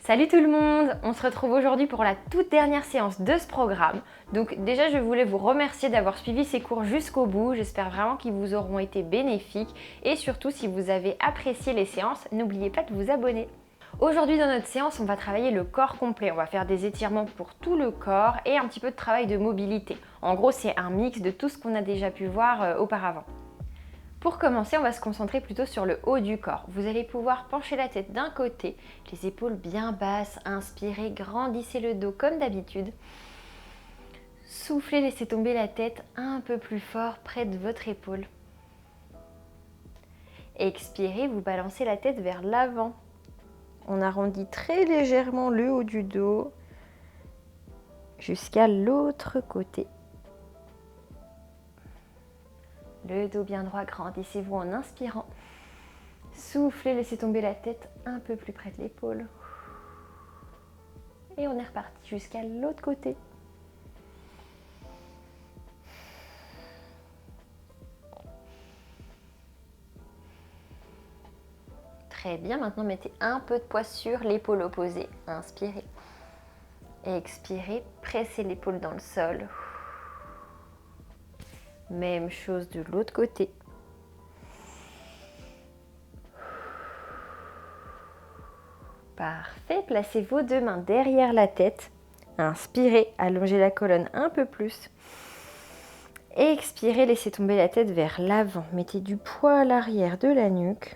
Salut tout le monde! On se retrouve aujourd'hui pour la toute dernière séance de ce programme. Donc déjà je voulais vous remercier d'avoir suivi ces cours jusqu'au bout. J'espère vraiment qu'ils vous auront été bénéfiques. Et surtout si vous avez apprécié les séances, n'oubliez pas de vous abonner. Aujourd'hui dans notre séance, on va travailler le corps complet. On va faire des étirements pour tout le corps et un petit peu de travail de mobilité. En gros c'est un mix de tout ce qu'on a déjà pu voir auparavant. Pour commencer, on va se concentrer plutôt sur le haut du corps. Vous allez pouvoir pencher la tête d'un côté, les épaules bien basses, inspirez, grandissez le dos comme d'habitude. Soufflez, laissez tomber la tête un peu plus fort près de votre épaule. Expirez, vous balancez la tête vers l'avant. On arrondit très légèrement le haut du dos jusqu'à l'autre côté. Le dos bien droit, grandissez-vous en inspirant. Soufflez, laissez tomber la tête un peu plus près de l'épaule. Et on est reparti jusqu'à l'autre côté. Très bien, maintenant mettez un peu de poids sur l'épaule opposée. Inspirez. Expirez, pressez l'épaule dans le sol. Même chose de l'autre côté. Parfait, placez vos deux mains derrière la tête. Inspirez, allongez la colonne un peu plus. Expirez, laissez tomber la tête vers l'avant. Mettez du poids à l'arrière de la nuque.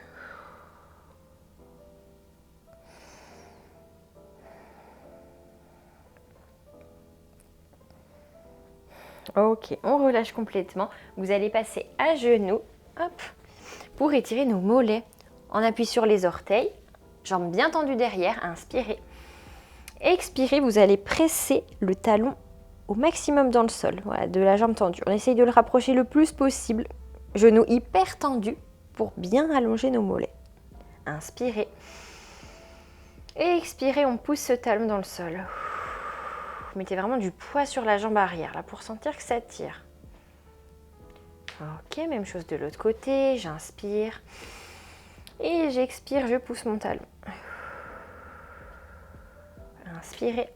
Ok, on relâche complètement. Vous allez passer à genoux, hop, pour étirer nos mollets. On appuie sur les orteils, jambes bien tendues derrière, inspirez. Expirez, vous allez presser le talon au maximum dans le sol, voilà, de la jambe tendue. On essaye de le rapprocher le plus possible. Genoux hyper tendus pour bien allonger nos mollets. Inspirez. Expirez, on pousse ce talon dans le sol. Mettez vraiment du poids sur la jambe arrière là pour sentir que ça tire. Ok, même chose de l'autre côté. J'inspire et j'expire, je pousse mon talon. Inspirez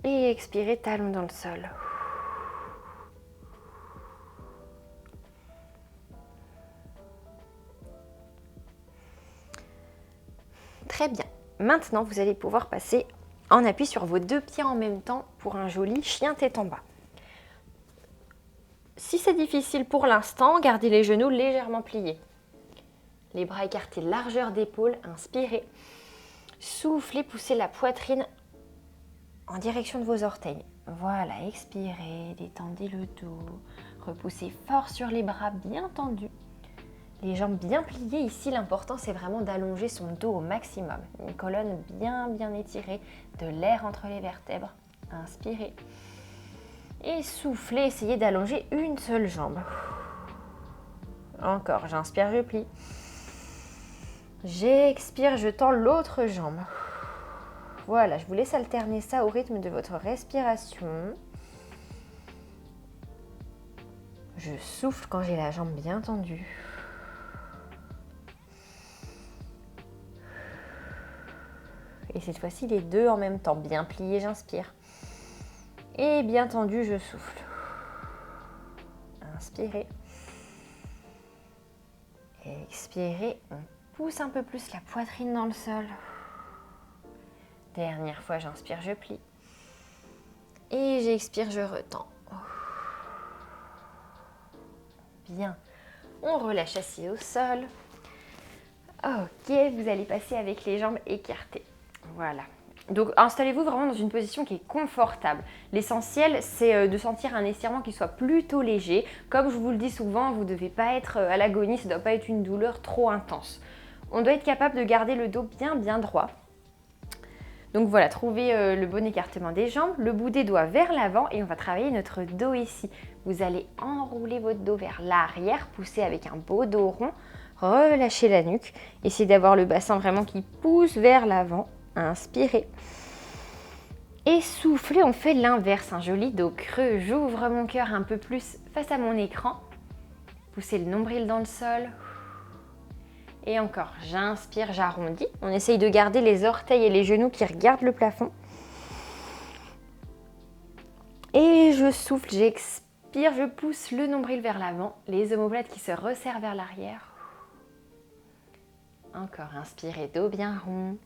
et expirez, talon dans le sol. Très bien. Maintenant, vous allez pouvoir passer en appui sur vos deux pieds en même temps pour un joli chien tête en bas. Si c'est difficile pour l'instant, gardez les genoux légèrement pliés. Les bras écartés, largeur d'épaule, inspirez. Soufflez, poussez la poitrine en direction de vos orteils. Voilà, expirez, détendez le dos. Repoussez fort sur les bras bien tendus. Les jambes bien pliées. Ici, l'important, c'est vraiment d'allonger son dos au maximum. Une colonne bien étirée, de l'air entre les vertèbres. Inspirez. Et soufflez, essayez d'allonger une seule jambe. Encore, j'inspire, je plie. J'expire, je tends l'autre jambe. Voilà, je vous laisse alterner ça au rythme de votre respiration. Je souffle quand j'ai la jambe bien tendue. Et cette fois-ci, les deux en même temps. Bien plié, j'inspire. Et bien tendu, je souffle. Inspirez. Expirez. On pousse un peu plus la poitrine dans le sol. Dernière fois, j'inspire, je plie. Et j'expire, je retends. Bien. On relâche assis au sol. Ok, vous allez passer avec les jambes écartées. Voilà. Donc installez-vous vraiment dans une position qui est confortable. L'essentiel, c'est de sentir un étirement qui soit plutôt léger. Comme je vous le dis souvent, vous ne devez pas être à l'agonie, ça ne doit pas être une douleur trop intense. On doit être capable de garder le dos bien droit. Donc voilà, trouvez le bon écartement des jambes, le bout des doigts vers l'avant et on va travailler notre dos ici. Vous allez enrouler votre dos vers l'arrière, pousser avec un beau dos rond, relâchez la nuque. Essayez d'avoir le bassin vraiment qui pousse vers l'avant. Inspirez. Et soufflez, on fait l'inverse, un joli dos creux. J'ouvre mon cœur un peu plus face à mon écran. Poussez le nombril dans le sol. Et encore, j'inspire, j'arrondis. On essaye de garder les orteils et les genoux qui regardent le plafond. Et je souffle, j'expire, je pousse le nombril vers l'avant, les omoplates qui se resserrent vers l'arrière. Encore, inspirez, dos bien rond.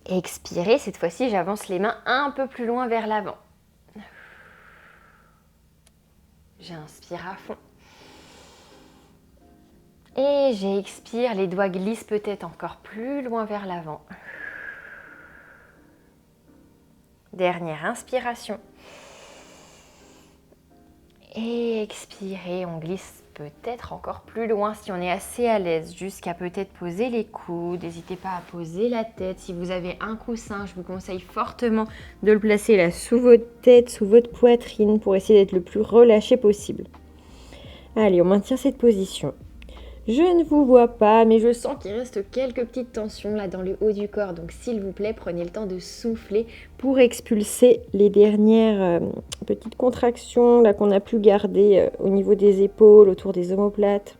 Expirez, cette fois-ci, j'avance les mains un peu plus loin vers l'avant. J'inspire à fond. Et j'expire, les doigts glissent peut-être encore plus loin vers l'avant. Dernière inspiration. Et expirez, on glisse peut-être encore plus loin si on est assez à l'aise, jusqu'à peut-être poser les coudes. N'hésitez pas à poser la tête. Si vous avez un coussin, je vous conseille fortement de le placer là sous votre tête, sous votre poitrine pour essayer d'être le plus relâché possible. Allez, on maintient cette position. Je ne vous vois pas, mais je sens qu'il reste quelques petites tensions là dans le haut du corps. Donc s'il vous plaît, prenez le temps de souffler pour expulser les dernières petites contractions là qu'on a pu garder au niveau des épaules, autour des omoplates.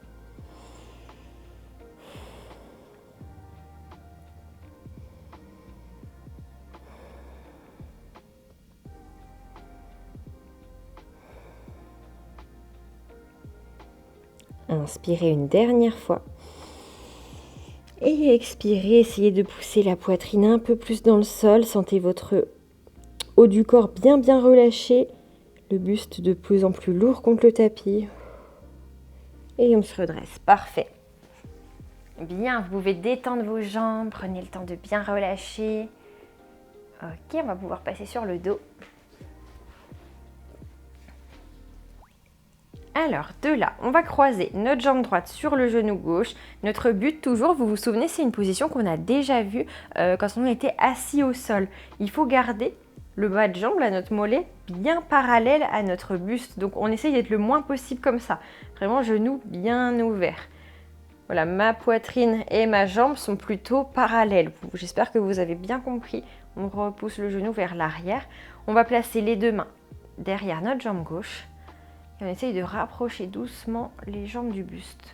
Inspirez une dernière fois. Et expirez, essayez de pousser la poitrine un peu plus dans le sol. Sentez votre haut du corps bien relâché. Le buste de plus en plus lourd contre le tapis. Et on se redresse. Parfait. Bien, vous pouvez détendre vos jambes. Prenez le temps de bien relâcher. Ok, on va pouvoir passer sur le dos. Alors, de là, on va croiser notre jambe droite sur le genou gauche. Notre but, toujours, vous vous souvenez, c'est une position qu'on a déjà vue quand on était assis au sol. Il faut garder le bas de jambe, là, notre mollet, bien parallèle à notre buste. Donc, on essaye d'être le moins possible comme ça. Vraiment, genou bien ouvert. Voilà, ma poitrine et ma jambe sont plutôt parallèles. J'espère que vous avez bien compris. On repousse le genou vers l'arrière. On va placer les deux mains derrière notre jambe gauche. Et on essaye de rapprocher doucement les jambes du buste.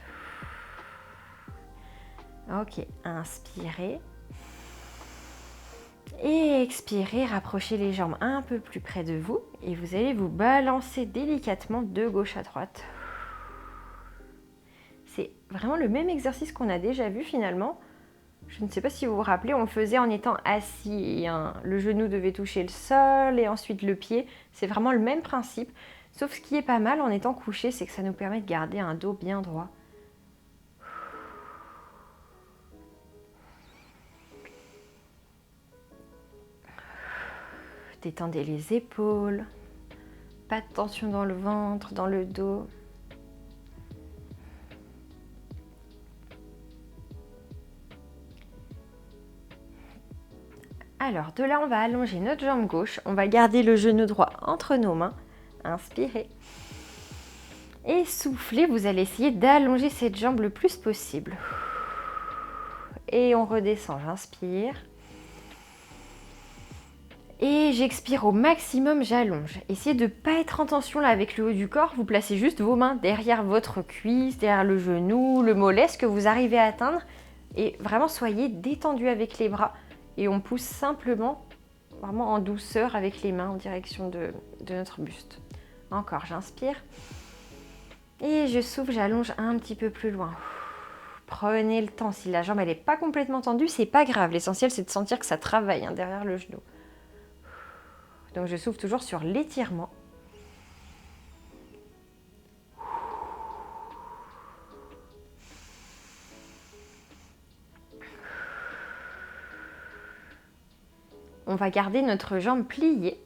Ok, inspirez. Et expirez, rapprochez les jambes un peu plus près de vous. Et vous allez vous balancer délicatement de gauche à droite. C'est vraiment le même exercice qu'on a déjà vu finalement. Je ne sais pas si vous vous rappelez, on le faisait en étant assis. Le genou devait toucher le sol et ensuite le pied. C'est vraiment le même principe. Sauf ce qui est pas mal en étant couché, c'est que ça nous permet de garder un dos bien droit. Détendez les épaules. Pas de tension dans le ventre, dans le dos. Alors, de là, on va allonger notre jambe gauche. On va garder le genou droit entre nos mains. Inspirez. Et soufflez, vous allez essayer d'allonger cette jambe le plus possible. Et on redescend, j'inspire. Et j'expire au maximum, j'allonge. Essayez de ne pas être en tension là avec le haut du corps. Vous placez juste vos mains derrière votre cuisse, derrière le genou, le mollet, ce que vous arrivez à atteindre. Et vraiment, soyez détendu avec les bras. Et on pousse simplement, vraiment en douceur avec les mains en direction de notre buste. Encore, j'inspire. Et je souffle, j'allonge un petit peu plus loin. Prenez le temps. Si la jambe n'est pas complètement tendue, c'est pas grave. L'essentiel, c'est de sentir que ça travaille derrière le genou. Donc je souffle toujours sur l'étirement. On va garder notre jambe pliée.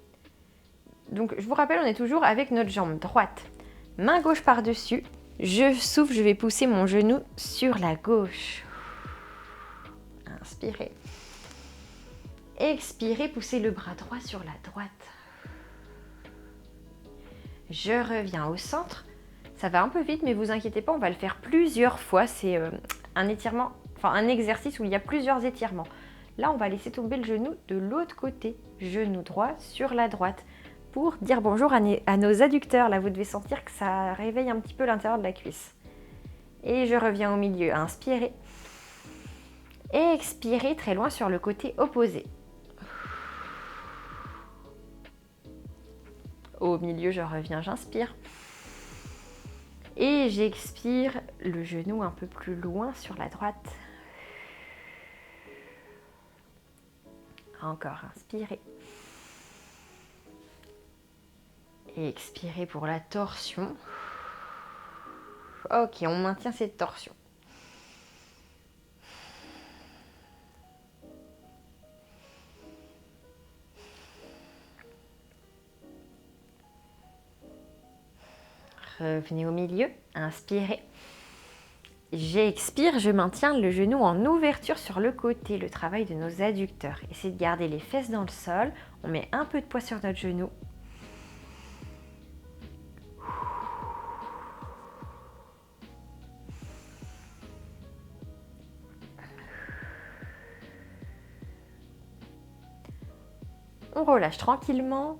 Donc je vous rappelle, on est toujours avec notre jambe droite. Main gauche par-dessus. Je souffle, je vais pousser mon genou sur la gauche. Inspirez. Expirez, poussez le bras droit sur la droite. Je reviens au centre. Ça va un peu vite, mais vous inquiétez pas, on va le faire plusieurs fois. C'est un étirement, enfin un exercice où il y a plusieurs étirements. Là, on va laisser tomber le genou de l'autre côté. Genou droit sur la droite. Pour dire bonjour à nos adducteurs. Là, vous devez sentir que ça réveille un petit peu l'intérieur de la cuisse. Et je reviens au milieu, inspirez. Et expirez très loin sur le côté opposé. Au milieu, je reviens, j'inspire. Et j'expire le genou un peu plus loin sur la droite. Encore, inspirez. Et expirez pour la torsion. Ok, on maintient cette torsion. Revenez au milieu, inspirez. J'expire, je maintiens le genou en ouverture sur le côté, le travail de nos adducteurs. Essayez de garder les fesses dans le sol. On met un peu de poids sur notre genou. On relâche tranquillement.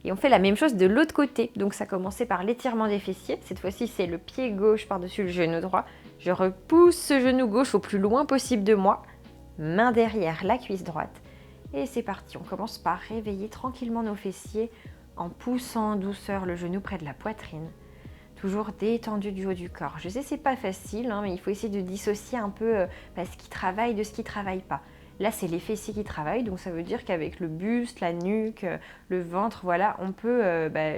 Et on fait la même chose de l'autre côté. Donc ça commençait par l'étirement des fessiers. Cette fois-ci, c'est le pied gauche par-dessus le genou droit. Je repousse ce genou gauche au plus loin possible de moi. Main derrière la cuisse droite. Et c'est parti. On commence par réveiller tranquillement nos fessiers en poussant en douceur le genou près de la poitrine. Toujours détendu du haut du corps. Je sais, c'est pas facile, mais il faut essayer de dissocier un peu ce qui travaille de ce qui ne travaille pas. Là, c'est les fessiers qui travaillent, donc ça veut dire qu'avec le buste, la nuque, le ventre, voilà, on peut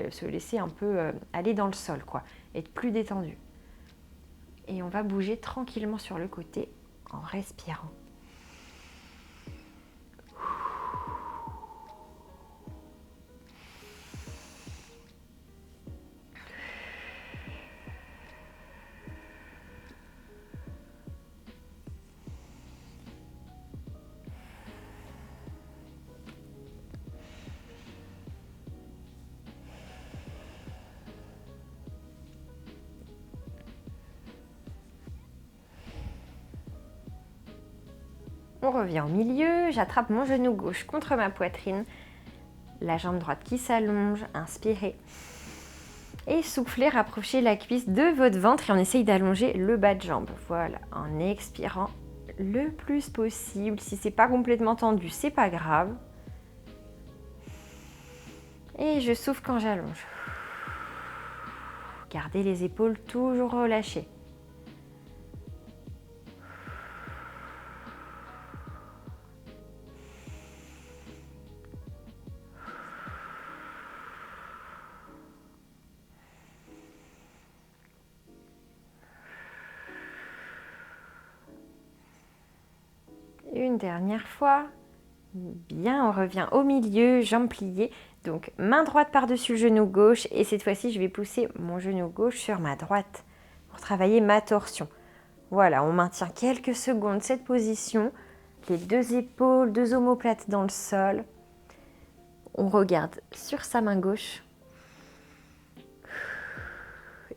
se laisser un peu aller dans le sol, quoi, être plus détendu. Et on va bouger tranquillement sur le côté en respirant. On revient au milieu, j'attrape mon genou gauche contre ma poitrine, la jambe droite qui s'allonge, inspirez. Et soufflez, rapprochez la cuisse de votre ventre et on essaye d'allonger le bas de jambe. Voilà, en expirant le plus possible. Si c'est pas complètement tendu, c'est pas grave. Et je souffle quand j'allonge. Gardez les épaules toujours relâchées. Une dernière fois. Bien, on revient au milieu, jambes pliées. Donc, main droite par-dessus le genou gauche. Et cette fois-ci, je vais pousser mon genou gauche sur ma droite pour travailler ma torsion. Voilà, on maintient quelques secondes cette position. Les deux épaules, deux omoplates dans le sol. On regarde sur sa main gauche.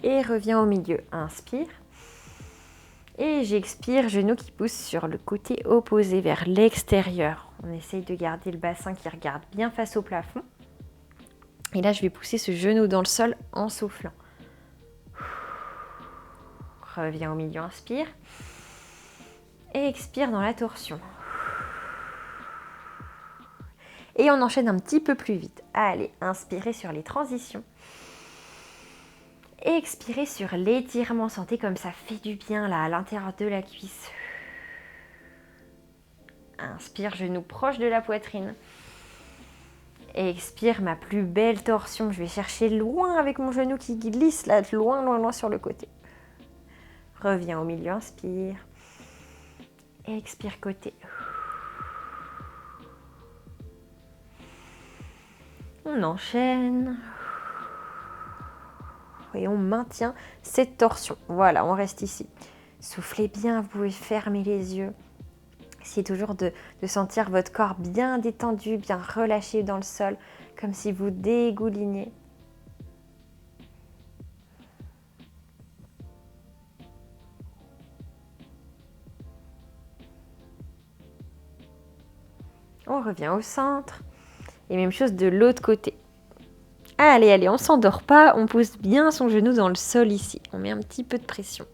Et revient au milieu. Inspire. Et j'expire, genou qui pousse sur le côté opposé vers l'extérieur. On essaye de garder le bassin qui regarde bien face au plafond. Et là, je vais pousser ce genou dans le sol en soufflant. Reviens au milieu, inspire. Et expire dans la torsion. Et on enchaîne un petit peu plus vite. Allez, inspirez sur les transitions. Et expirez sur l'étirement. Sentez comme ça fait du bien là à l'intérieur de la cuisse. Inspire, genou proche de la poitrine. Et expire, ma plus belle torsion. Je vais chercher loin avec mon genou qui glisse là, loin, loin, loin sur le côté. Reviens au milieu, inspire. Et expire côté. On enchaîne. Et on maintient cette torsion. Voilà, on reste ici. Soufflez bien, vous pouvez fermer les yeux. Essayez toujours de sentir votre corps bien détendu, bien relâché dans le sol, comme si vous dégouliniez. On revient au centre. Et même chose de l'autre côté. Allez, allez, on ne s'endort pas. On pousse bien son genou dans le sol ici. On met un petit peu de pression.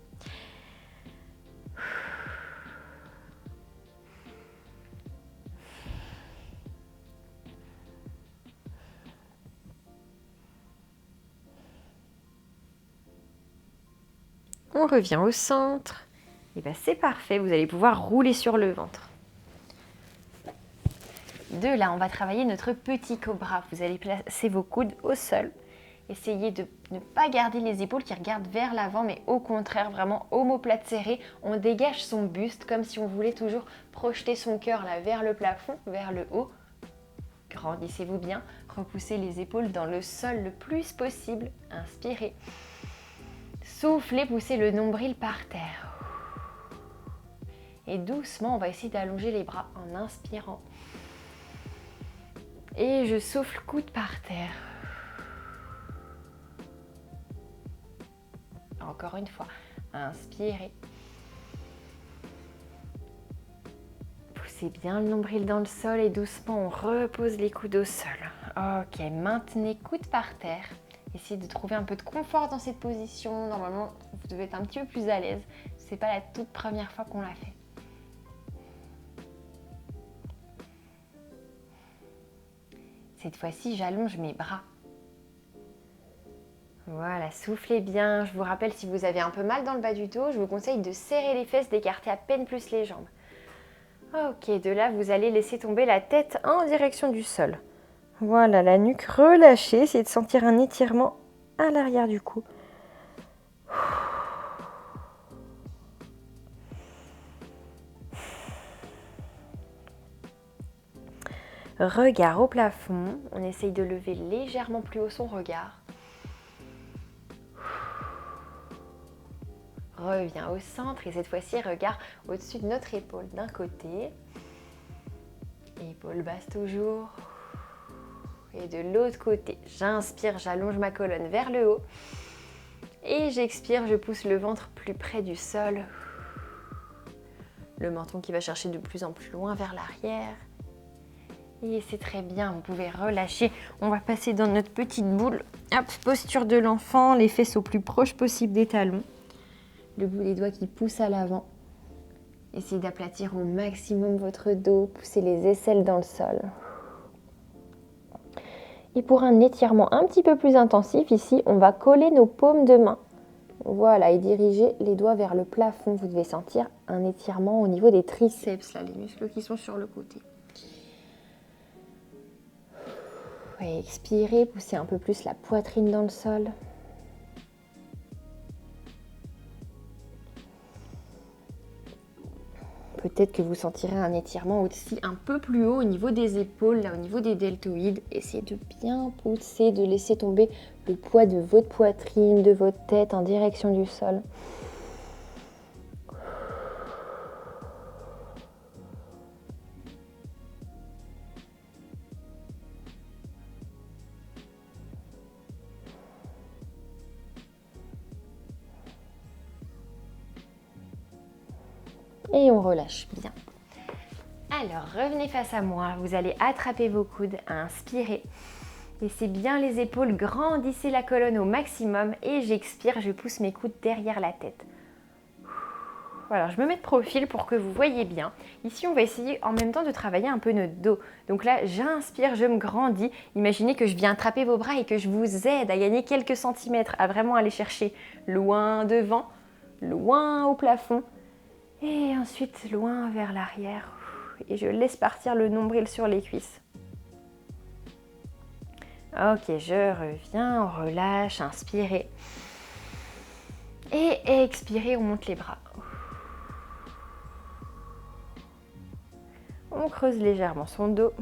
On revient au centre. Et bien c'est parfait, vous allez pouvoir rouler sur le ventre. De là, on va travailler notre petit cobra. Vous allez placer vos coudes au sol. Essayez de ne pas garder les épaules qui regardent vers l'avant, mais au contraire, vraiment omoplate serrée. On dégage son buste comme si on voulait toujours projeter son cœur là vers le plafond, vers le haut. Grandissez-vous bien, repoussez les épaules dans le sol le plus possible. Inspirez. Soufflez, poussez le nombril par terre. Et doucement, on va essayer d'allonger les bras en inspirant. Et je souffle, coude par terre. Encore une fois, inspirez. Poussez bien le nombril dans le sol et doucement, on repose les coudes au sol. Ok, maintenez coude par terre. Essayez de trouver un peu de confort dans cette position. Normalement, vous devez être un petit peu plus à l'aise. Ce n'est pas la toute première fois qu'on l'a fait. Cette fois-ci, j'allonge mes bras. Voilà, soufflez bien. Je vous rappelle, si vous avez un peu mal dans le bas du dos, je vous conseille de serrer les fesses, d'écarter à peine plus les jambes. Ok, de là, vous allez laisser tomber la tête en direction du sol. Voilà, la nuque relâchée. Essayez de sentir un étirement à l'arrière du cou. Regard au plafond. On essaye de lever légèrement plus haut son regard. Reviens au centre et cette fois-ci, regard au-dessus de notre épaule d'un côté. Épaule basse toujours. Et de l'autre côté, j'inspire, j'allonge ma colonne vers le haut. Et j'expire, je pousse le ventre plus près du sol. Le menton qui va chercher de plus en plus loin vers l'arrière. Et c'est très bien, vous pouvez relâcher. On va passer dans notre petite boule. Hop, posture de l'enfant, les fesses au plus proche possible des talons. Le bout des doigts qui pousse à l'avant. Essayez d'aplatir au maximum votre dos, poussez les aisselles dans le sol. Et pour un étirement un petit peu plus intensif, ici, on va coller nos paumes de main. Voilà, et diriger les doigts vers le plafond. Vous devez sentir un étirement au niveau des triceps, là, les muscles qui sont sur le côté. Et expirez, poussez un peu plus la poitrine dans le sol. Peut-être que vous sentirez un étirement aussi un peu plus haut au niveau des épaules, là au niveau des deltoïdes. Essayez de bien pousser, de laisser tomber le poids de votre poitrine, de votre tête en direction du sol. Et on relâche bien. Alors, revenez face à moi. Vous allez attraper vos coudes, inspirez. Laissez bien les épaules, grandissez la colonne au maximum. Et j'expire, je pousse mes coudes derrière la tête. Voilà, je me mets de profil pour que vous voyez bien. Ici, on va essayer en même temps de travailler un peu notre dos. Donc là, j'inspire, je me grandis. Imaginez que je viens attraper vos bras et que je vous aide à gagner quelques centimètres, à vraiment aller chercher loin devant, loin au plafond. Et ensuite, loin vers l'arrière. Et je laisse partir le nombril sur les cuisses. Ok, je reviens, on relâche, inspirez. Et expirez, on monte les bras. On creuse légèrement son dos.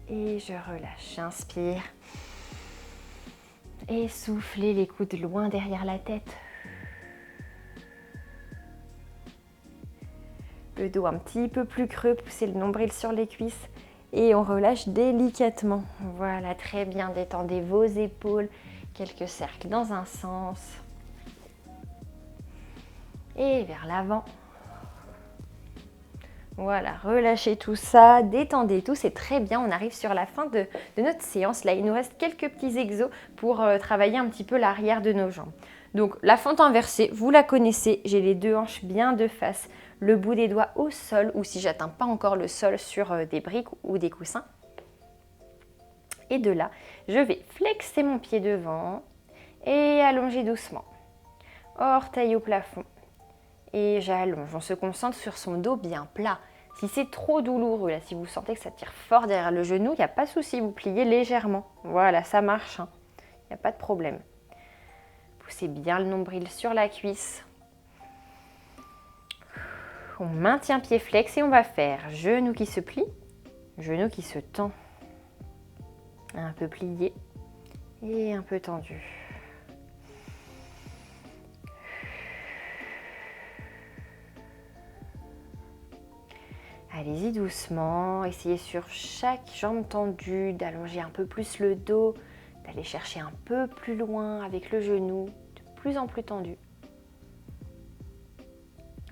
Et je relâche, j'inspire. Et soufflez les coudes loin derrière la tête. Le dos un petit peu plus creux, poussez le nombril sur les cuisses et on relâche délicatement. Voilà, très bien, détendez vos épaules, quelques cercles dans un sens et vers l'avant. Voilà, relâchez tout ça, détendez tout, c'est très bien. On arrive sur la fin de notre séance. Là, il nous reste quelques petits exos pour travailler un petit peu l'arrière de nos jambes. Donc, la fente inversée, vous la connaissez. J'ai les deux hanches bien de face, le bout des doigts au sol ou si j'atteins pas encore le sol sur des briques ou des coussins. Et de là, je vais flexer mon pied devant, Et allongez doucement. Orteil au plafond. Et j'allonge. On se concentre sur son dos bien plat. Si c'est trop douloureux, là, si vous sentez que ça tire fort derrière le genou, il n'y a pas de souci, vous pliez légèrement. Voilà, ça marche. Il n'y a pas de problème. Poussez bien le nombril sur la cuisse. On maintient pied flex et on va faire genou qui se plie, genou qui se tend. Un peu plié et un peu tendu. Allez-y doucement, essayez sur chaque jambe tendue d'allonger un peu plus le dos, d'aller chercher un peu plus loin avec le genou, de plus en plus tendu.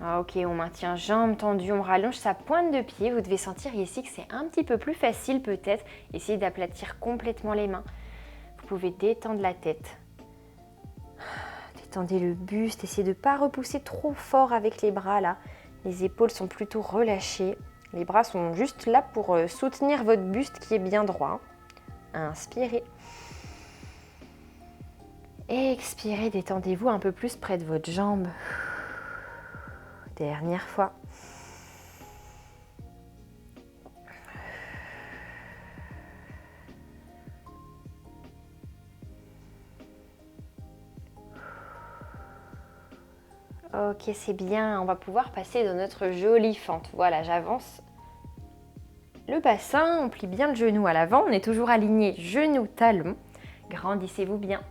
Ok, on maintient jambe tendue, on rallonge sa pointe de pied. Vous devez sentir ici que c'est un petit peu plus facile peut-être. Essayez d'aplatir complètement les mains. Vous pouvez détendre la tête. Détendez le buste, essayez de ne pas repousser trop fort avec les bras là. Les épaules sont plutôt relâchées. Les bras sont juste là pour soutenir votre buste qui est bien droit. Inspirez. Expirez, détendez-vous un peu plus près de votre jambe. Dernière fois. Ok, c'est bien. On va pouvoir passer dans notre jolie fente. Voilà, j'avance le bassin, on plie bien le genou à l'avant. On est toujours aligné genou-talon. Grandissez-vous bien.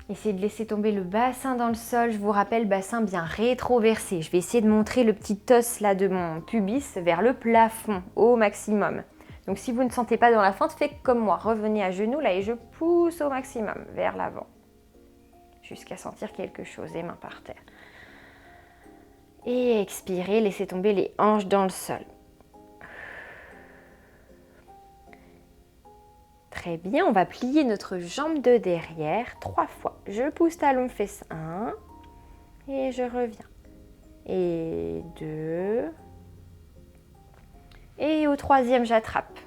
Essayez de laisser tomber le bassin dans le sol. Je vous rappelle, bassin bien rétroversé. Je vais essayer de montrer le petit os là de mon pubis vers le plafond au maximum. Donc si vous ne sentez pas dans la fente, faites comme moi. Revenez à genoux là et je pousse au maximum vers l'avant. Jusqu'à sentir quelque chose, les mains par terre. Et expirez, laissez tomber les hanches dans le sol. Très bien, on va plier notre jambe de derrière 3 fois. Je pousse talon fesse 1 et je reviens. Et 2. Et au 3e, j'attrape.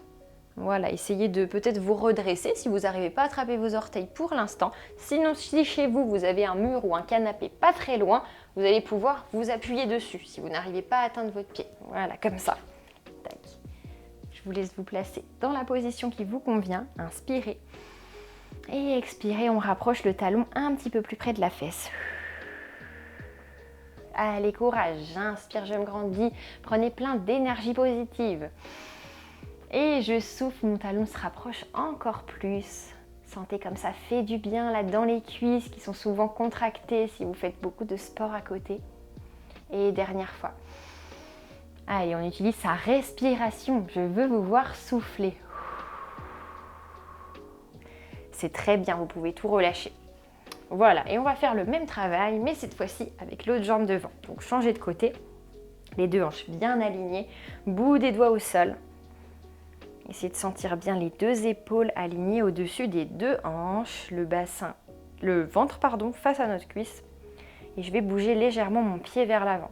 Voilà, essayez de peut-être vous redresser si vous n'arrivez pas à attraper vos orteils pour l'instant. Sinon, si chez vous, vous avez un mur ou un canapé pas très loin, vous allez pouvoir vous appuyer dessus si vous n'arrivez pas à atteindre votre pied. Voilà, comme ça. Tac. Je vous laisse vous placer dans la position qui vous convient. Inspirez. Et expirez, on rapproche le talon un petit peu plus près de la fesse. Allez, courage. J'inspire, je me grandis. Prenez plein d'énergie positive. Et je souffle, mon talon se rapproche encore plus. Sentez comme ça fait du bien là dans les cuisses qui sont souvent contractées si vous faites beaucoup de sport à côté. Et dernière fois. Allez, on utilise sa respiration. Je veux vous voir souffler. C'est très bien, vous pouvez tout relâcher. Voilà, et on va faire le même travail, mais cette fois-ci avec l'autre jambe devant. Donc changez de côté, les deux hanches bien alignées, bout des doigts au sol. Essayez de sentir bien les deux épaules alignées au-dessus des deux hanches, le ventre face à notre cuisse. Et je vais bouger légèrement mon pied vers l'avant.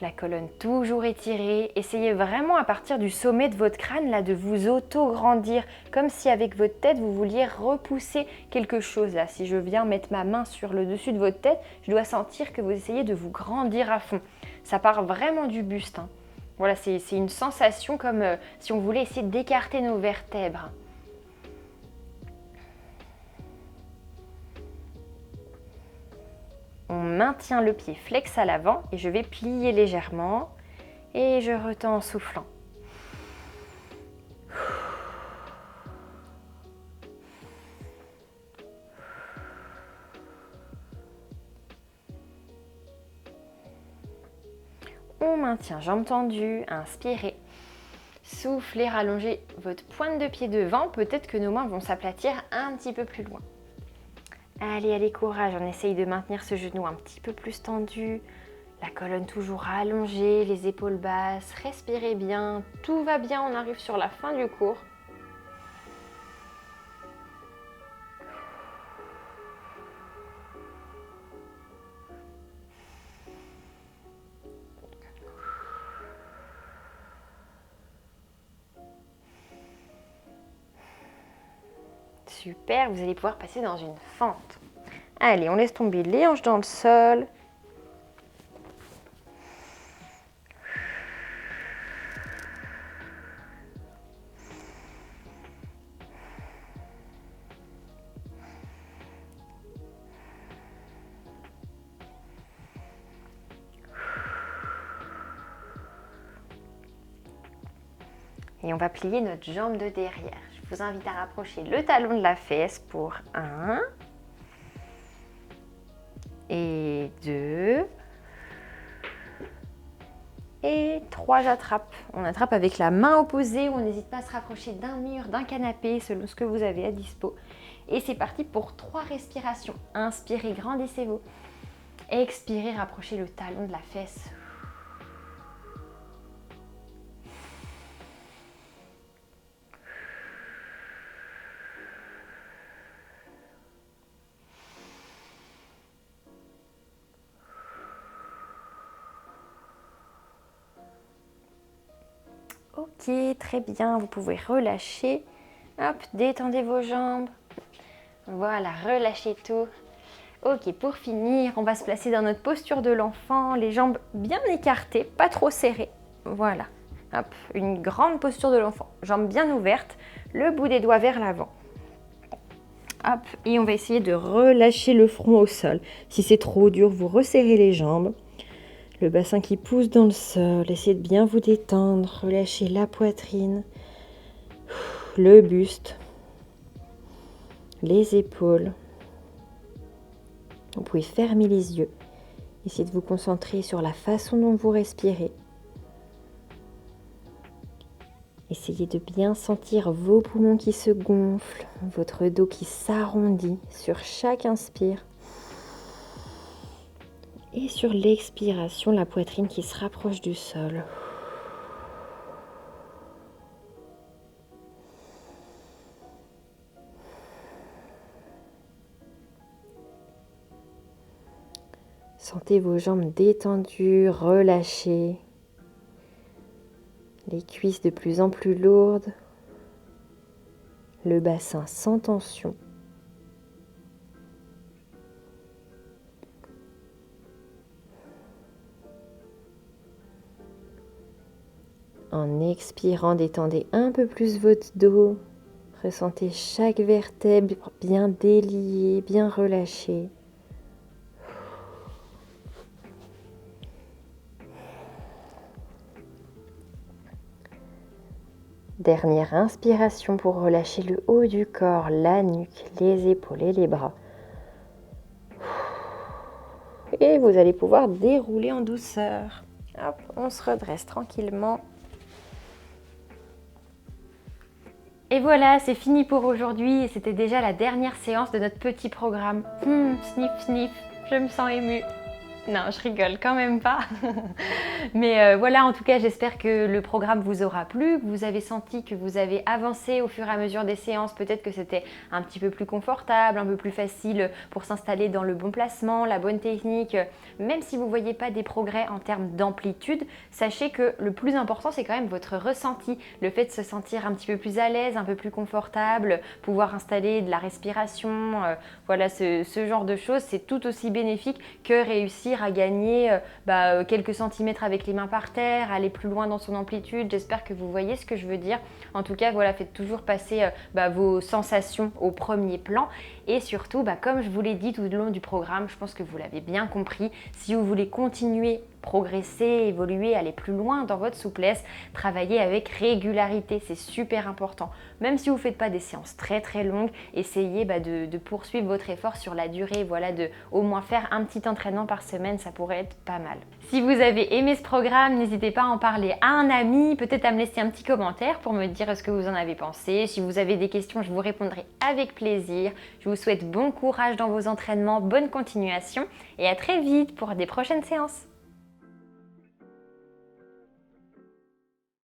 La colonne toujours étirée. Essayez vraiment à partir du sommet de votre crâne là de vous auto-grandir, comme si avec votre tête vous vouliez repousser quelque chose là. Si je viens mettre ma main sur le dessus de votre tête, je dois sentir que vous essayez de vous grandir à fond. Ça part vraiment du buste. Voilà, c'est une sensation comme si on voulait essayer d'écarter nos vertèbres. On maintient le pied flex à l'avant et je vais plier légèrement et je retends en soufflant. On maintient jambes tendues, inspirez. Soufflez, rallongez votre pointe de pied devant. Peut-être que nos mains vont s'aplatir un petit peu plus loin. Allez, allez, courage. On essaye de maintenir ce genou un petit peu plus tendu. La colonne toujours allongée, les épaules basses. Respirez bien. Tout va bien, on arrive sur la fin du cours. Super, vous allez pouvoir passer dans une fente. Allez, on laisse tomber les hanches dans le sol. Et on va plier notre jambe de derrière. Je vous invite à rapprocher le talon de la fesse pour 1 et 2 et 3. J'attrape. On attrape avec la main opposée. On n'hésite pas à se rapprocher d'un mur, d'un canapé, selon ce que vous avez à dispo. Et c'est parti pour 3 respirations. Inspirez, grandissez-vous. Expirez, rapprochez le talon de la fesse. Ok, très bien, vous pouvez relâcher. Hop, détendez vos jambes. Voilà, relâchez tout. Ok, pour finir, on va se placer dans notre posture de l'enfant, les jambes bien écartées, pas trop serrées. Voilà, hop, une grande posture de l'enfant. Jambes bien ouvertes, le bout des doigts vers l'avant. Hop, et on va essayer de relâcher le front au sol. Si c'est trop dur, vous resserrez les jambes. Le bassin qui pousse dans le sol, essayez de bien vous détendre, relâchez la poitrine, le buste, les épaules. Vous pouvez fermer les yeux, essayez de vous concentrer sur la façon dont vous respirez. Essayez de bien sentir vos poumons qui se gonflent, votre dos qui s'arrondit sur chaque inspire. Et sur l'expiration, la poitrine qui se rapproche du sol. Sentez vos jambes détendues, relâchées. Les cuisses de plus en plus lourdes. Le bassin sans tension. En expirant, détendez un peu plus votre dos. Ressentez chaque vertèbre bien déliée, bien relâchée. Dernière inspiration pour relâcher le haut du corps, la nuque, les épaules et les bras. Et vous allez pouvoir dérouler en douceur. Hop, on se redresse tranquillement. Et voilà, c'est fini pour aujourd'hui et c'était déjà la dernière séance de notre petit programme. Sniff, sniff, je me sens émue. Non, je rigole quand même pas. Mais voilà, en tout cas, j'espère que le programme vous aura plu, que vous avez senti que vous avez avancé au fur et à mesure des séances. Peut-être que c'était un petit peu plus confortable, un peu plus facile pour s'installer dans le bon placement, la bonne technique. Même si vous ne voyez pas des progrès en termes d'amplitude, sachez que le plus important, c'est quand même votre ressenti. Le fait de se sentir un petit peu plus à l'aise, un peu plus confortable, pouvoir installer de la respiration, voilà, ce genre de choses, c'est tout aussi bénéfique que réussir à gagner quelques centimètres avec les mains par terre, aller plus loin dans son amplitude. J'espère que vous voyez ce que je veux dire. En tout cas, voilà, faites toujours passer vos sensations au premier plan. Et surtout, comme je vous l'ai dit tout au long du programme, je pense que vous l'avez bien compris, si vous voulez continuer, progresser, évoluer, aller plus loin dans votre souplesse, travailler avec régularité, c'est super important. Même si vous ne faites pas des séances très très longues, essayez de poursuivre votre effort sur la durée, voilà, de au moins faire un petit entraînement par semaine, ça pourrait être pas mal. Si vous avez aimé ce programme, n'hésitez pas à en parler à un ami, peut-être à me laisser un petit commentaire pour me dire ce que vous en avez pensé. Si vous avez des questions, je vous répondrai avec plaisir. Je vous souhaite bon courage dans vos entraînements, bonne continuation et à très vite pour des prochaines séances.